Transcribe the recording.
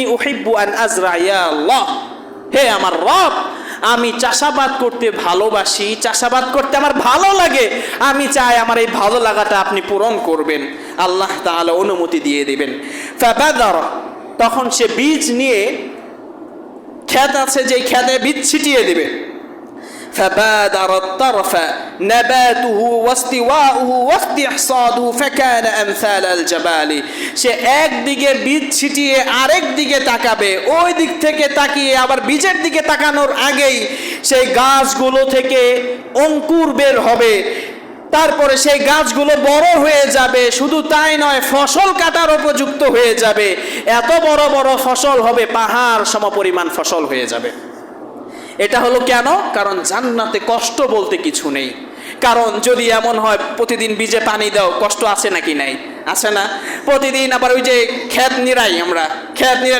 উহিব্বু আন আজরা ইয়া আল্লাহ, হে আমার রব, আমি চাষাবাদ করতে ভালোবাসি, চাষাবাদ করতে আমার ভালো লাগে, আমি চাই আমার এই ভালো লাগাটা আপনি পূরণ করবেন। আল্লাহ তাআলা অনুমতি দিয়ে দিবেন। ফাবাদারা, তখন সে বীজ নিয়ে, ক্ষেত আছে যে ক্ষেতে বীজ ছিটিয়ে দিবে। فبادر الطرف نباته واستواؤه واستحصاده فكان أمثال الجبال, সে একদিকে বীজ ছিটিয়ে আরেক দিকে তাকাবে, ওই দিক থেকে তাকিয়ে আবার বীজের দিকে তাকানোর আগেই সেই গাছগুলো থেকে অঙ্কুর বের হবে, তারপরে সেই গাছগুলো বড় হয়ে যাবে, শুধু তাই নয় ফসল কাটার উপযুক্ত হয়ে যাবে, এত বড় বড় ফসল হবে, পাহাড় সমপরিমাণ ফসল হয়ে যাবে। এটা হলো কেন? কারণ জান্নাতে কষ্ট বলতে কিছু নেই। কারণ যদি এমন হয় প্রতিদিন বীজে পানি দাও, কষ্ট আছে নাকি? নাই, আছে না? প্রতিদিন আবার ওই যে ক্ষেত নিরাই, আমরা ক্ষেত নিরাই